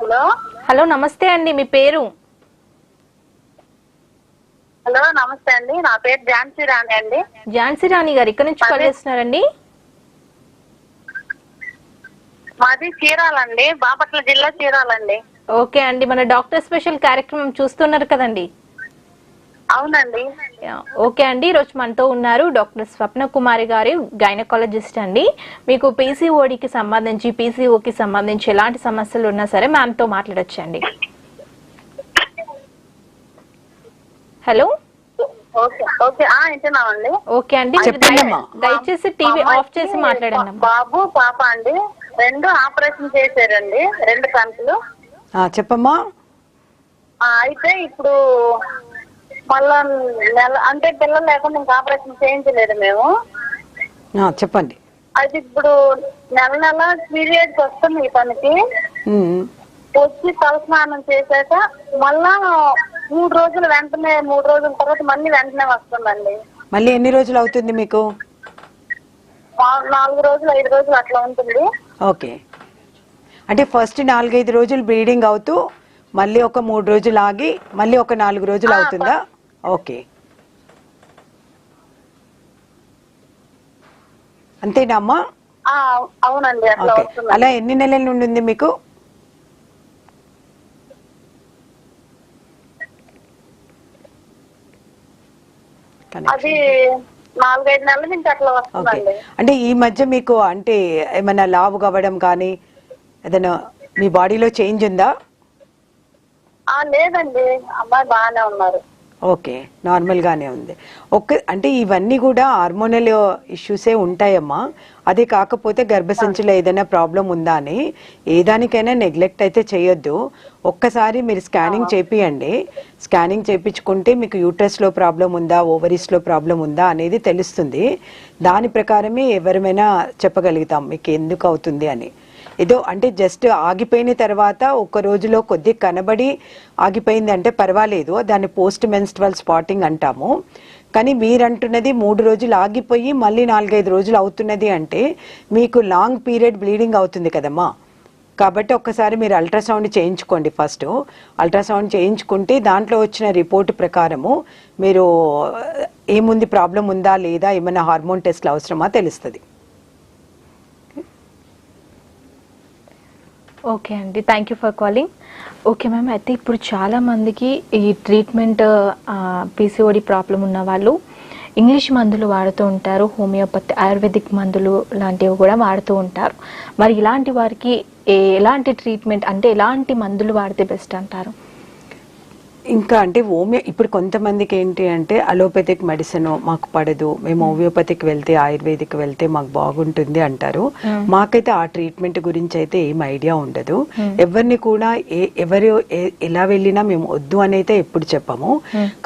Hello hello నమస్తే అండి, మీ పేరు? హలో నమస్తే అండి, నా పేరు ఝాన్సీ రాణి అండి. ఝాన్సీ రాణి గారు ఇక్కడ నుంచి కాల్ చేస్తున్నారండి? మాది చీరాలండి, బాపట్ల జిల్లా చీరాలండి. ఓకే అండి, మన డాక్టర్ స్పెషల్ కార్యక్రమం చూస్తున్నారు కదండి? అవునండి. ఓకే అండి, ఈరోజు మనతో ఉన్నారు డాక్టర్ స్వప్న కుమారి గారు, గైనకాలజిస్ట్ అండి. మీకు పీసీఓడికి సంబంధించి, పీసీఓకి సంబంధించి ఎలాంటి సమస్యలు ఉన్నా సరే మ్యామ్తో మాట్లాడొచ్చండి. హలో ఓకే అండి, దయచేసి టీవీ ఆఫ్ చేసి మాట్లాడండి. బాబు పాప అండి, 2 ఆపరేషన్ చేశారండి, 2 కన్సులు. చెప్పమ్మా. అయితే ఇప్పుడు మళ్ళా అంటే పిల్లలు లేకుండా ఇంకా ఆపరేషన్ చేయించలేదు మేము. చెప్పండి. అది ఇప్పుడు నెల పీరియడ్స్ వస్తుంది తనకి. వచ్చి తలస్నానం చేశాక మళ్ళా 3 రోజులు వెంటనే, 3 రోజుల తర్వాత మళ్ళీ వెంటనే వస్తుందండి. మళ్ళీ ఎన్ని రోజులు అవుతుంది మీకు? 4 రోజులు 5 రోజులు అట్లా ఉంటుంది. ఓకే, అంటే ఫస్ట్ 4-5 రోజులు బ్లీడింగ్ అవుతూ మళ్ళీ ఒక 3 రోజులు ఆగి మళ్ళీ ఒక 4 రోజులు అవుతుందా? ఓకే, అంతేనా అమ్మా? అవునండి. అలా ఎన్ని నెలల నుండి ఉంది మీకు? అది 4-5 నెలల నుంచి అట్లా వస్తుందండి. అంటే ఈ మధ్య మీకు అంటే ఏమైనా లావు కావడం కానీ ఏదైనా మీ బాడీలో చేంజ్ ఉందా? లేదండి, అమ్మాయి బాగానే ఉన్నారు. ఓకే, నార్మల్ గానే ఉంది. అంటే ఇవన్నీ కూడా హార్మోనల్ ఇష్యూసే ఉంటాయమ్మా. అది కాకపోతే గర్భసంచిలో ఏదైనా ప్రాబ్లం ఉందా అని ఏ దానికైనా నెగ్లెక్ట్ అయితే చేయొద్దు. ఒక్కసారి మీరు స్కానింగ్ చేపియండి. స్కానింగ్ చేయించుకుంటే మీకు యూట్రస్లో ప్రాబ్లం ఉందా, ఓవరీస్లో ప్రాబ్లం ఉందా అనేది తెలుస్తుంది. దాని ప్రకారమే ఎవరిమైనా చెప్పగలుగుతాం మీకు ఎందుకు అవుతుంది అని. ఏదో అంటే జస్ట్ ఆగిపోయిన తర్వాత 1 రోజులో కొద్ది కనబడి ఆగిపోయింది అంటే పర్వాలేదు, దాన్ని పోస్ట్ మెన్స్ట్రల్ స్పాటింగ్ అంటాము. కానీ మీరంటున్నది 3 రోజులు ఆగిపోయి మళ్ళీ 4-5 రోజులు అవుతున్నది అంటే మీకు లాంగ్ పీరియడ్ బ్లీడింగ్ అవుతుంది కదమ్మా. కాబట్టి ఒక్కసారి మీరు అల్ట్రాసౌండ్ చేయించుకోండి. ఫస్ట్ అల్ట్రాసౌండ్ చేయించుకుంటే దాంట్లో వచ్చిన రిపోర్ట్ ప్రకారము మీరు ఏముంది, ప్రాబ్లం ఉందా లేదా, ఏమైనా హార్మోన్ టెస్ట్లు అవసరమా తెలుస్తుంది. ఓకే అండి, thank you for calling. Okay ma'am, అయితే ఇప్పుడు చాలా మందికి ఈ ట్రీట్మెంట్ పీసీఓడి ప్రాబ్లం ఉన్న వాళ్ళు ఇంగ్లీష్ మందులు వాడుతూ ఉంటారు, హోమియోపతి ఆయుర్వేదిక్ మందులు లాంటివి కూడా వాడుతూ ఉంటారు. మరి ఇలాంటి వారికి ఎలాంటి ట్రీట్మెంట్ అంటే ఎలాంటి మందులు వాడితే బెస్ట్ అంటారు? ఇంకా అంటే ఇప్పుడు కొంతమందికి ఏంటి అంటే అలోపతిక్ మెడిసిన్ మాకు పడదు, మేము హోమియోపతికి వెళ్తే ఆయుర్వేదిక్ వెళ్తే మాకు బాగుంటుంది అంటారు. మాకైతే ఆ ట్రీట్మెంట్ గురించి అయితే ఏం ఐడియా ఉండదు. ఎవరిని కూడా ఎవరు ఎలా వెళ్ళినా మేము వద్దు అని అయితే ఎప్పుడు చెప్పము.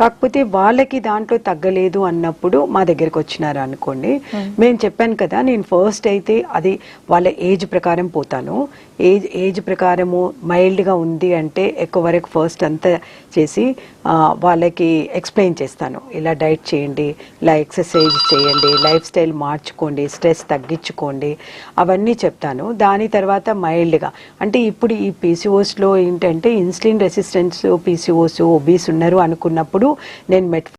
కాకపోతే వాళ్ళకి దాంట్లో తగ్గలేదు అన్నప్పుడు మా దగ్గరకు వచ్చినారు అనుకోండి, మేము చెప్పాను కదా, నేను ఫస్ట్ అయితే అది వాళ్ళ ఏజ్ ప్రకారం పోతాను. ఏజ్ ప్రకారము మైల్డ్గా ఉంది అంటే ఎక్కువ వరకు ఫస్ట్ అంతా చేసి వాళ్ళకి ఎక్స్ప్లెయిన్ చేస్తాను. ఇలా డైట్ చేయండి, ఇలా ఎక్సర్సైజ్ చేయండి, లైఫ్ స్టైల్ మార్చుకోండి, స్ట్రెస్ తగ్గించుకోండి, అవన్నీ చెప్తాను. దాని తర్వాత మైల్డ్గా అంటే ఇప్పుడు ఈ పీసీఓస్లో ఏంటంటే ఇన్సులిన్ రెసిస్టెన్స్ పీసీఓస్ ఒబీస్ ఉన్నారు అనుకున్నప్పుడు నేను